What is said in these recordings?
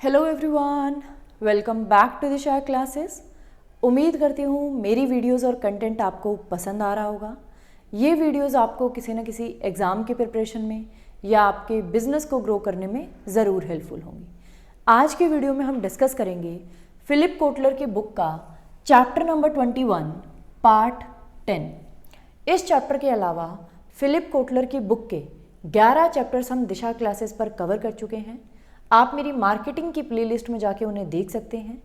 Hello everyone, welcome back to Disha classes. उम्मीद करती हूँ मेरी वीडियोस और कंटेंट आपको पसंद आ रहा होगा। ये वीडियोस आपको किसी न किसी एग्ज़ाम के प्रिपरेशन में या आपके बिजनेस को ग्रो करने में ज़रूर हेल्पफुल होंगी। आज की वीडियो में हम डिस्कस करेंगे फिलिप कोटलर की बुक का चैप्टर नंबर 21 पार्ट 10। इस चैप्टर के अलावा फिलिप कोटलर की बुक के 11 चैप्टर्स हम दिशा क्लासेस पर कवर कर चुके हैं। आप मेरी मार्केटिंग की प्लेलिस्ट में जाके उन्हें देख सकते हैं।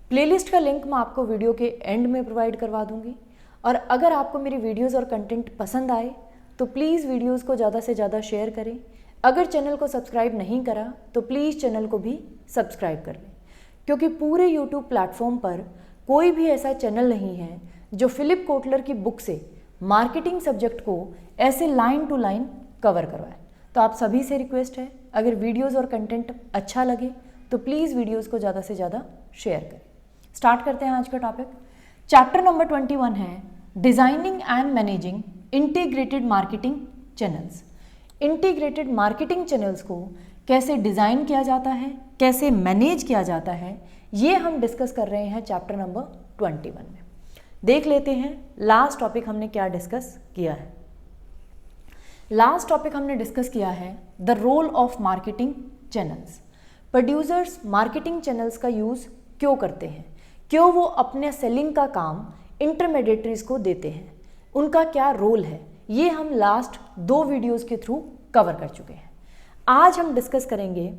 प्लेलिस्ट का लिंक मैं आपको वीडियो के एंड में प्रोवाइड करवा दूंगी। और अगर आपको मेरी वीडियोस और कंटेंट पसंद आए तो प्लीज़ वीडियोस को ज़्यादा से ज़्यादा शेयर करें। अगर चैनल को सब्सक्राइब नहीं करा तो प्लीज़ चैनल को भी सब्सक्राइब कर लें, क्योंकि पूरे यूट्यूब प्लेटफॉर्म पर कोई भी ऐसा चैनल नहीं है जो फिलिप कोटलर की बुक से मार्केटिंग सब्जेक्ट को ऐसे लाइन टू लाइन कवर करवाए। तो आप सभी से रिक्वेस्ट है, अगर वीडियोस और कंटेंट अच्छा लगे तो प्लीज़ वीडियोस को ज़्यादा से ज़्यादा शेयर करें। स्टार्ट करते हैं आज का टॉपिक। चैप्टर नंबर 21 है designing and managing integrated marketing channels. Integrated marketing channels को कैसे डिज़ाइन किया जाता है, कैसे मैनेज किया जाता है, ये हम डिस्कस कर रहे हैं चैप्टर नंबर 21 में। देख लेते हैं लास्ट टॉपिक हमने क्या डिस्कस किया है। लास्ट टॉपिक हमने डिस्कस किया है the role of marketing channels. Producers marketing channels का यूज़ क्यों करते हैं, क्यों वो अपने सेलिंग का काम इंटरमीडिएटरीज को देते हैं, उनका क्या रोल है, ये हम लास्ट 2 वीडियोस के थ्रू कवर कर चुके हैं। आज हम डिस्कस करेंगे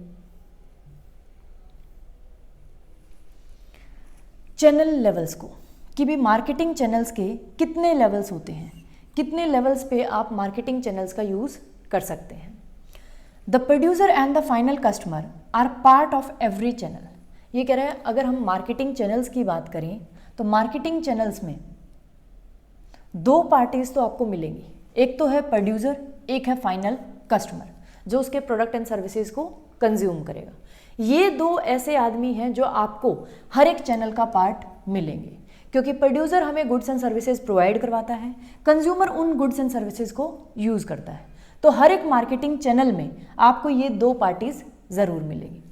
चैनल लेवल्स को, कि भी मार्केटिंग चैनल्स के कितने लेवल्स होते हैं, कितने लेवल्स पे आप मार्केटिंग चैनल्स का यूज़ कर सकते हैं। The producer and the final customer are part of every channel. ये कह रहे हैं अगर हम मार्केटिंग चैनल्स की बात करें तो मार्केटिंग चैनल्स में 2 पार्टीज तो आपको मिलेंगी, एक तो है प्रोड्यूसर, एक है फाइनल कस्टमर जो उसके प्रोडक्ट एंड सर्विसेज को कंज्यूम करेगा। ये 2 ऐसे आदमी हैं जो आपको हर एक चैनल का पार्ट मिलेंगे, क्योंकि प्रोड्यूसर हमें गुड्स एंड सर्विसेज प्रोवाइड करवाता है, कंज्यूमर उन गुड्स एंड सर्विसेज को यूज़ करता है। तो हर एक मार्केटिंग चैनल में आपको ये 2 पार्टीज ज़रूर मिलेगी।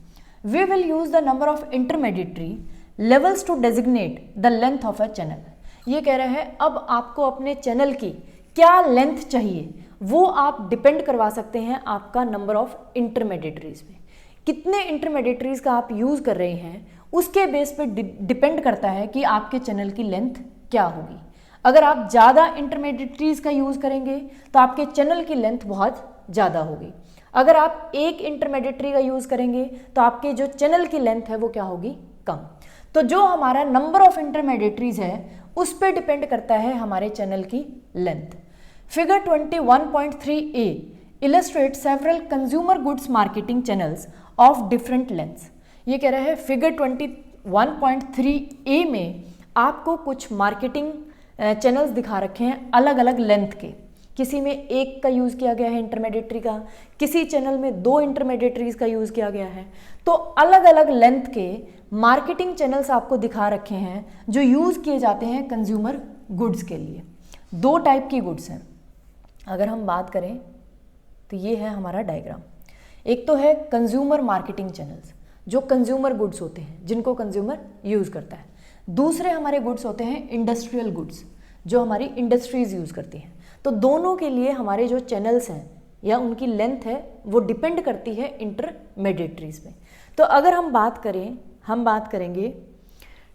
We will use the number of intermediary levels to designate the length of a channel. ये कह रहे हैं अब आपको अपने चैनल की क्या लेंथ चाहिए वो आप डिपेंड करवा सकते हैं आपका नंबर ऑफ इंटरमीडिएटरीज में। कितने इंटरमीडिएटरीज का आप यूज़ कर रहे हैं उसके बेस पे डिपेंड करता है कि आपके चैनल की लेंथ क्या होगी। अगर आप ज़्यादा इंटरमीडिएटरीज का यूज़ करेंगे तो आपके चैनल की लेंथ बहुत ज़्यादा होगी। अगर आप एक इंटरमीडिएटरी का यूज़ करेंगे तो आपके जो चैनल की लेंथ है वो क्या होगी, कम। तो जो हमारा नंबर ऑफ इंटरमीडिएटरीज है उस पर डिपेंड करता है हमारे चैनल की length. Figure 21.3a illustrate several consumer goods marketing channels of different lengths. ये कह रहे हैं फिगर 21.3a में आपको कुछ मार्केटिंग चैनल्स दिखा रखे हैं अलग अलग लेंथ के। किसी में 1 का यूज़ किया गया है इंटरमीडिएटरी का, किसी चैनल में 2 इंटरमीडिएटरीज का यूज़ किया गया है। तो अलग अलग लेंथ के मार्केटिंग चैनल्स आपको दिखा रखे हैं जो यूज़ किए जाते हैं कंज्यूमर गुड्स के लिए। 2 टाइप की गुड्स हैं। अगर हम बात करें तो ये है हमारा डायग्राम। एक तो है कंज्यूमर मार्केटिंग चैनल्स जो कंज्यूमर गुड्स होते हैं जिनको कंज्यूमर यूज़ करता है। दूसरे हमारे गुड्स होते हैं इंडस्ट्रियल गुड्स जो हमारी इंडस्ट्रीज यूज़ करती हैं। तो दोनों के लिए हमारे जो चैनल्स हैं या उनकी लेंथ है वो डिपेंड करती है इंटरमीडिएटरीज पे। तो अगर हम बात करेंगे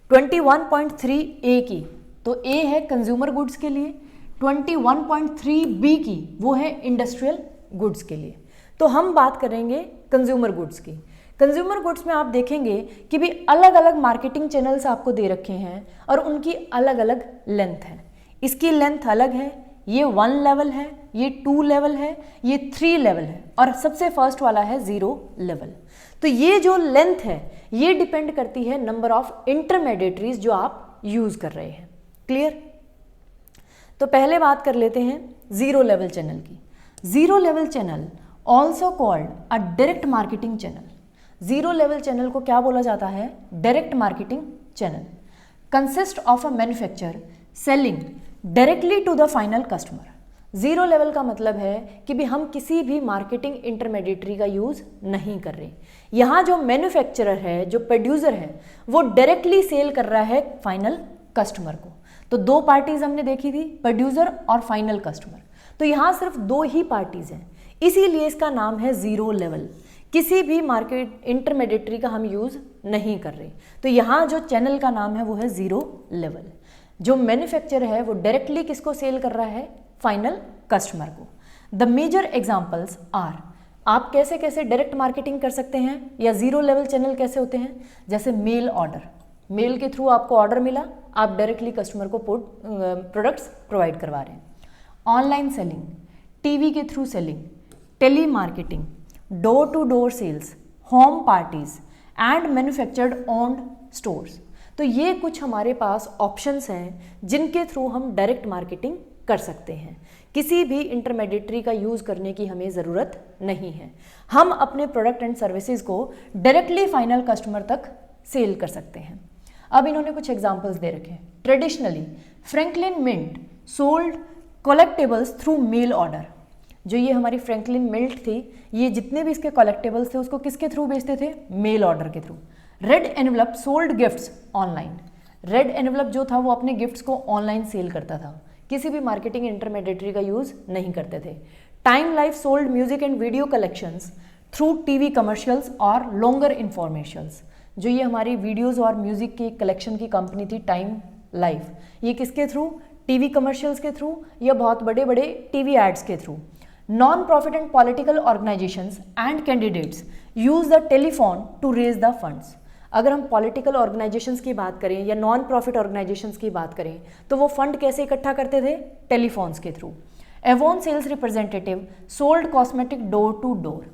21.3a की, तो a है कंज्यूमर गुड्स के लिए, 21.3b की वो है इंडस्ट्रियल गुड्स के लिए। तो हम बात करेंगे कंज्यूमर गुड्स की। कंज्यूमर गुड्स में आप देखेंगे कि भी अलग अलग मार्केटिंग चैनल्स आपको दे रखे हैं और उनकी अलग अलग लेंथ है। इसकी लेंथ अलग है, ये 1 लेवल है, ये 2 लेवल है, ये 3 लेवल है और सबसे फर्स्ट वाला है 0 लेवल। तो ये जो लेंथ है ये डिपेंड करती है नंबर ऑफ इंटरमीडिएटरीज जो आप यूज़ कर रहे हैं। क्लियर? तो पहले बात कर लेते हैं 0 लेवल चैनल की। 0 level channel also called a direct marketing channel. 0 level channel को क्या बोला जाता है? Direct marketing channel. Consist of a manufacturer selling directly to the final customer. Zero level का मतलब है कि भी हम किसी भी मार्केटिंग इंटरमीडिएटरी का यूज़ नहीं कर रहे। यहाँ जो मैन्युफैक्चरर है, जो प्रोड्यूसर है, वो डायरेक्टली सेल कर रहा है फाइनल कस्टमर को। तो दो पार्टीज हमने देखी थी, प्रोड्यूसर और फाइनल कस्टमर। तो यहाँ सिर्फ दो ही पार्टीज हैं, इसीलिए इसका नाम है जीरो लेवल। किसी भी मार्केट इंटरमीडिएटरी का हम यूज़ नहीं कर रहे। तो यहाँ जो चैनल का नाम है वो है जीरो लेवल। जो मैन्युफैक्चरर है वो डायरेक्टली किसको सेल कर रहा है? फाइनल कस्टमर को। द मेजर एग्जाम्पल्स आर, आप कैसे कैसे डायरेक्ट मार्केटिंग कर सकते हैं या जीरो लेवल चैनल कैसे होते हैं? जैसे मेल ऑर्डर, मेल के थ्रू आपको ऑर्डर मिला, आप डायरेक्टली कस्टमर को प्रोडक्ट्स प्रोवाइड करवा रहे हैं। ऑनलाइन सेलिंग, टीवी के through selling, telemarketing, door to door sales, home parties and manufactured owned stores. तो ये कुछ हमारे पास ऑप्शंस हैं जिनके थ्रू हम डायरेक्ट मार्केटिंग कर सकते हैं। किसी भी इंटरमीडिएटरी का यूज़ करने की हमें ज़रूरत नहीं है। हम अपने प्रोडक्ट एंड सर्विसेज को डायरेक्टली फाइनल कस्टमर तक सेल कर सकते हैं। अब इन्होंने कुछ एग्जांपल्स दे रखे हैं। Traditionally Franklin Mint sold collectables through mail order. जो ये हमारी फ्रैंकलिन मिंट थी, ये जितने भी इसके कलेक्टेबल्स थे उसको किसके थ्रू बेचते थे? मेल ऑर्डर के through. Red envelope sold gifts online. Red envelope जो था वो अपने गिफ्ट्स को ऑनलाइन सेल करता था, किसी भी मार्केटिंग इंटरमीडिएटरी का यूज़ नहीं करते थे। Time life sold music and video collections through TV commercials और लॉन्गर इन्फॉर्मेशंस। जो ये हमारी वीडियोज़ और म्यूज़िक की कलेक्शन की कंपनी थी टाइम लाइफ, ये किसके थ्रू? टीवी कमर्शियल्स के थ्रू या बहुत बड़े बड़े टीवी एड्स के through. Non profit and political organisations and candidates use the telephone to raise the funds. अगर हम पॉलिटिकल ऑर्गेनाइजेशंस की बात करें या नॉन प्रॉफिट ऑर्गेनाइजेशंस की बात करें तो वो फंड कैसे इकट्ठा करते थे? टेलीफोन्स के through. Avon sales representative sold cosmetic door to door.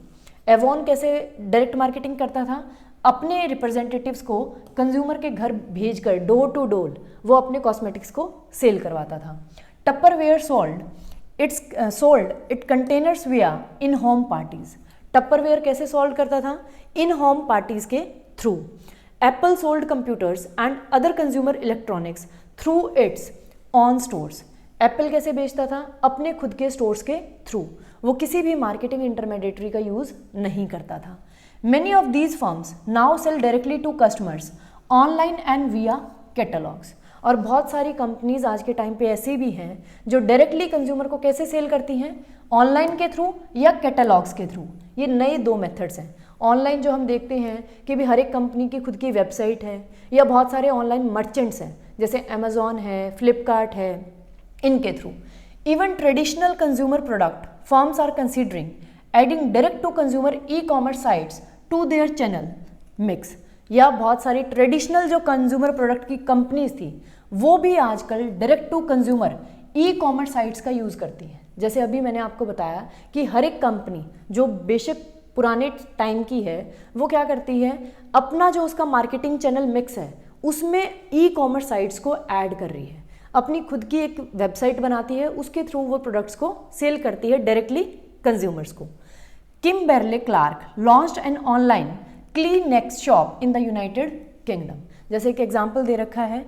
Avon कैसे डायरेक्ट मार्केटिंग करता था? अपने रिप्रेजेंटेटिव्स को कंज्यूमर के घर भेजकर डोर टू डोर वो अपने कॉस्मेटिक्स को सेल करवाता था। टप्परवेयर सोल्ड इट कंटेनर्स विया इन होम पार्टीज। टप्परवेयर कैसे सोल्ड करता था? इन होम पार्टीज के through. Apple sold computers and other consumer electronics through it's on stores. Apple कैसे बेचता था? अपने खुद के स्टोर्स के थ्रू। वो किसी भी मार्केटिंग इंटरमीडिएटरी का यूज नहीं करता था। Many of these firms now sell directly to customers online and via catalogues. और बहुत सारी कंपनीज आज के टाइम पे ऐसी भी हैं जो डायरेक्टली कंज्यूमर को कैसे सेल करती हैं? ऑनलाइन के थ्रू या कैटलॉग्स के थ्रू। ये नए दो मेथड्स हैं। ऑनलाइन जो हम देखते हैं कि भी हर एक कंपनी की खुद की वेबसाइट है या बहुत सारे ऑनलाइन मर्चेंट्स हैं जैसे अमेजॉन है, फ्लिपकार्ट है, इनके through. Even traditional consumer product firms are considering adding direct to consumer e commerce sites to their channel mix. या बहुत सारी ट्रेडिशनल जो कंज्यूमर प्रोडक्ट की कंपनीज थी वो भी आजकल direct to consumer e commerce sites का यूज़ करती हैं। जैसे अभी मैंने आपको बताया कि हर एक कंपनी जो बेशक पुराने टाइम की है वो क्या करती है, अपना जो उसका मार्केटिंग चैनल मिक्स है उसमें ई कॉमर्स साइट्स को ऐड कर रही है। अपनी खुद की एक वेबसाइट बनाती है, उसके थ्रू वो प्रोडक्ट्स को सेल करती है डायरेक्टली कंज्यूमर्स को। Kimberly Clark launched an online Kleenex shop in the United Kingdom. जैसे एक एग्जाम्पल दे रखा है,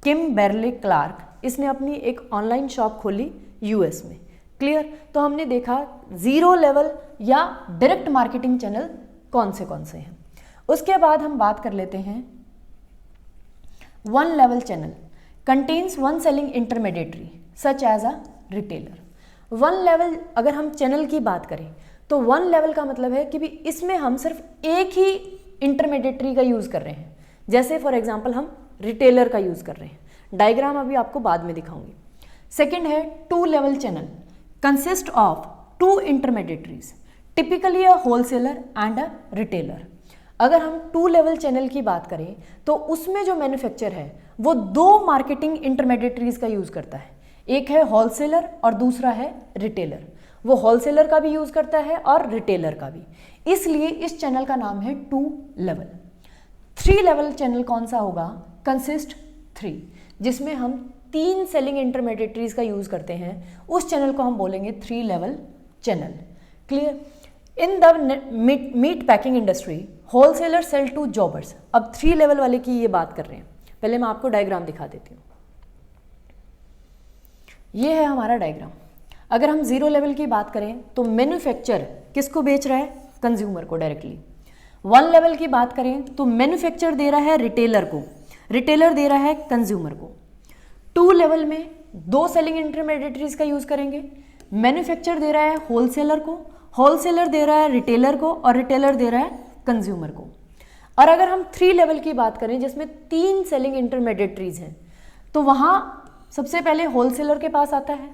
किम्बर्ले क्लार्क, इसने अपनी एक ऑनलाइन शॉप खोली यूएस में। क्लियर? तो हमने देखा जीरो लेवल या डायरेक्ट मार्केटिंग चैनल कौन से हैं। उसके बाद हम बात कर लेते हैं one level channel contains one selling intermediary such as a retailer. One level अगर हम चैनल की बात करें तो वन लेवल का मतलब है कि भी इसमें हम सिर्फ एक ही इंटरमीडिएटरी का यूज़ कर रहे हैं। जैसे फॉर एग्जांपल हम रिटेलर का यूज़ कर रहे हैं। डायग्राम अभी आपको बाद में दिखाऊंगी। सेकंड है two level channel consist of two intermediaries typically a wholesaler and a retailer. अगर हम टू लेवल चैनल की बात करें तो उसमें जो मैन्युफैक्चर है वो दो मार्केटिंग इंटरमीडिएटरीज का यूज़ करता है। एक है होलसेलर और दूसरा है रिटेलर। वो होलसेलर का भी यूज़ करता है और रिटेलर का भी, इसलिए इस चैनल का नाम है two level. Three level channel कौन सा होगा? कंसिस्ट थ्री, जिसमें हम तीन सेलिंग इंटरमीडिएटरीज का यूज़ करते हैं, उस चैनल को हम बोलेंगे three level channel. Clear? In the meat packing industry wholesaler sell to jobbers. अब थ्री लेवल वाले की ये बात कर रहे हैं। पहले मैं आपको डायग्राम दिखा देती हूँ। ये है हमारा डायग्राम। अगर हम 0 लेवल की बात करें तो मैन्युफैक्चर किसको बेच रहा है, कंज्यूमर को डायरेक्टली। 1 लेवल की बात करें तो मैन्युफैक्चर दे रहा है रिटेलर को, रिटेलर दे रहा है कंज्यूमर को। 2 लेवल में 2 सेलिंग इंटरमीडिएटरीज का यूज करेंगे, मैन्युफैक्चर दे रहा है होलसेलर को, होलसेलर दे रहा है रिटेलर को और रिटेलर दे रहा है कंज्यूमर को। और अगर हम 3 लेवल की बात करें जिसमें 3 सेलिंग इंटरमीडिएटरीज हैं तो वहाँ सबसे पहले होलसेलर के पास आता है,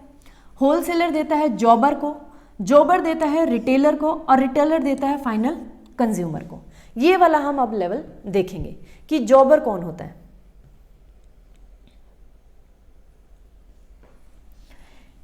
होलसेलर देता है जॉबर को, जॉबर देता है रिटेलर को और रिटेलर देता है फाइनल कंज्यूमर को। ये वाला हम अब लेवल देखेंगे कि जॉबर कौन होता है।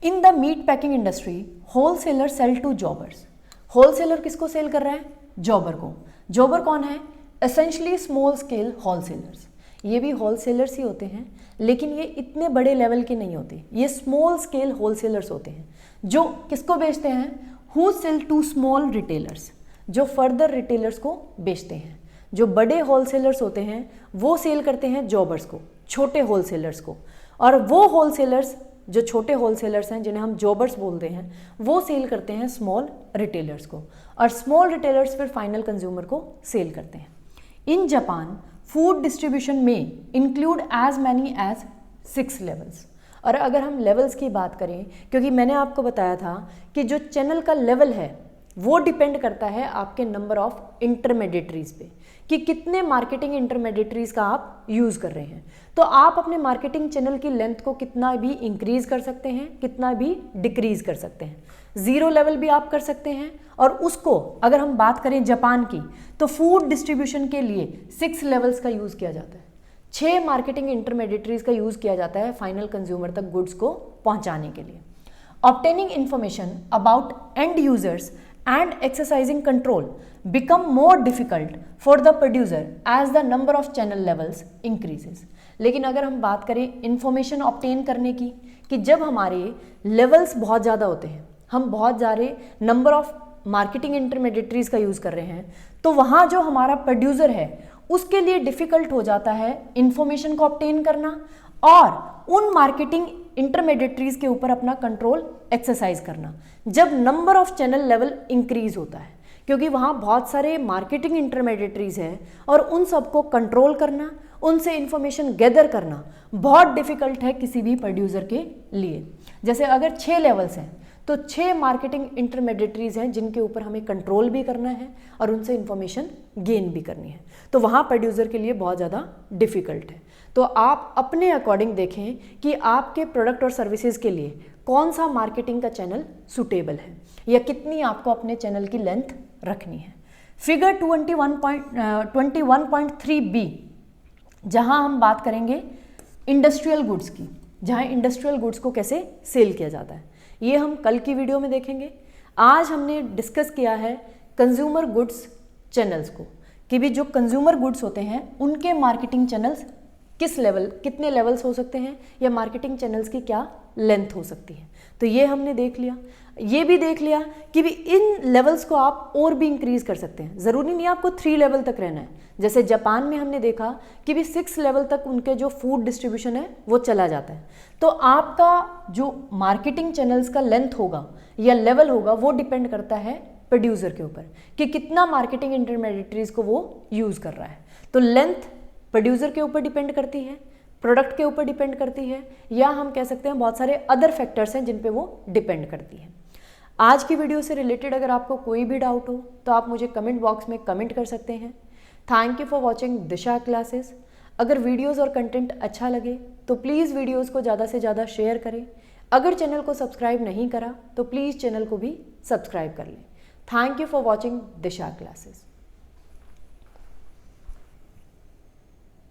In the meat packing industry wholesaler sell to jobbers. Wholesaler किसको सेल कर रहा है, जॉबर को। जॉबर कौन है, एसेंशियली स्मॉल स्केल होलसेलर्स। ये भी होलसेलर्स ही होते हैं लेकिन ये इतने बड़े लेवल के नहीं होते, ये स्मॉल स्केल होलसेलर्स होते हैं जो किसको बेचते हैं, who sell to small retailers, जो फर्दर रिटेलर्स को बेचते हैं। जो बड़े होलसेलर्स होते हैं वो सेल करते हैं जॉबर्स को, छोटे होलसेलर्स को, और वो होलसेलर्स जो छोटे होलसेलर्स हैं जिन्हें हम जॉबर्स बोलते हैं वो सेल करते हैं स्मॉल रिटेलर्स को, और स्मॉल रिटेलर्स फिर फाइनल कंज्यूमर को सेल करते हैं। इन जापान फूड डिस्ट्रीब्यूशन में include as many as 6 levels. और अगर हम लेवल्स की बात करें, क्योंकि मैंने आपको बताया था कि जो चैनल का लेवल है वो डिपेंड करता है आपके नंबर ऑफ इंटरमीडिएटरीज पे, कि कितने मार्केटिंग इंटरमीडिएटरीज का आप यूज़ कर रहे हैं। तो आप अपने मार्केटिंग चैनल की लेंथ को कितना भी इंक्रीज कर सकते हैं, कितना भी डिक्रीज कर सकते हैं। 0 लेवल भी आप कर सकते हैं, और उसको अगर हम बात करें जापान की तो फूड डिस्ट्रीब्यूशन के लिए 6 लेवल्स का यूज़ किया जाता है। 6 मार्केटिंग इंटरमीडिएटरीज का यूज़ किया जाता है फाइनल कंज्यूमर तक गुड्स को पहुंचाने के लिए। Obtaining information about and users and exercising control become more difficult for the producer as the number of channel levels increases। लेकिन अगर हम बात करें इंफॉर्मेशन ऑब्टेन करने की, कि जब हमारे लेवल्स बहुत ज़्यादा होते हैं, हम बहुत ज़्यादा नंबर ऑफ मार्केटिंग इंटरमीडिएटरीज का यूज़ कर रहे हैं, तो वहाँ जो हमारा प्रोड्यूसर है उसके लिए डिफ़िकल्ट हो जाता है इंफॉर्मेशन को ऑब्टेन करना और उन मार्केटिंग इंटरमीडिएटरीज के ऊपर अपना कंट्रोल एक्सरसाइज करना जब number of channel level increase होता है, क्योंकि वहाँ बहुत सारे मार्केटिंग इंटरमीडिएटरीज हैं और उन सबको कंट्रोल करना, उनसे इंफॉर्मेशन गैदर करना बहुत डिफिकल्ट है किसी भी प्रोड्यूसर के लिए। जैसे अगर 6 लेवल्स हैं तो 6 मार्केटिंग इंटरमीडिएटरीज हैं जिनके ऊपर हमें कंट्रोल भी करना है और उनसे इंफॉर्मेशन गेन भी करनी है, तो वहाँ प्रोड्यूसर के लिए बहुत ज़्यादा डिफिकल्ट है। तो आप अपने अकॉर्डिंग देखें कि आपके प्रोडक्ट और सर्विसेज के लिए कौन सा मार्केटिंग का चैनल सूटेबल है या कितनी आपको अपने चैनल की लेंथ रखनी है। फिगर 21.3b, जहां हम बात करेंगे इंडस्ट्रियल गुड्स की, जहां इंडस्ट्रियल गुड्स को कैसे सेल किया जाता है, ये हम कल की वीडियो में देखेंगे। आज हमने डिस्कस किया है कंज्यूमर गुड्स चैनल्स को, कि भी जो कंज्यूमर गुड्स होते हैं उनके मार्केटिंग चैनल्स किस लेवल, कितने लेवल्स हो सकते हैं या मार्केटिंग चैनल्स की क्या लेंथ हो सकती है। तो ये हमने देख लिया। ये भी देख लिया कि भी इन लेवल्स को आप और भी इंक्रीज कर सकते हैं, ज़रूरी नहीं आपको 3 लेवल तक रहना है। जैसे जापान में हमने देखा कि भी 6 लेवल तक उनके जो फूड डिस्ट्रीब्यूशन है वो चला जाता है। तो आपका जो मार्केटिंग चैनल्स का लेंथ होगा या लेवल होगा वो डिपेंड करता है प्रोड्यूसर के ऊपर कि कितना मार्केटिंग इंटरमीडिएटरीज को वो यूज़ कर रहा है। तो लेंथ प्रोड्यूसर के ऊपर डिपेंड करती है, प्रोडक्ट के ऊपर डिपेंड करती है, या हम कह सकते हैं बहुत सारे अदर फैक्टर्स हैं जिन पे वो डिपेंड करती है। आज की वीडियो से रिलेटेड अगर आपको कोई भी डाउट हो तो आप मुझे कमेंट बॉक्स में कमेंट कर सकते हैं। Thank you for watching Disha classes. अगर वीडियोज़ और कंटेंट अच्छा लगे तो प्लीज़ वीडियोज़ को ज़्यादा से ज़्यादा शेयर करें। अगर चैनल को सब्सक्राइब नहीं करा तो प्लीज़ चैनल को भी सब्सक्राइब कर लें। Thank you for watching Disha classes.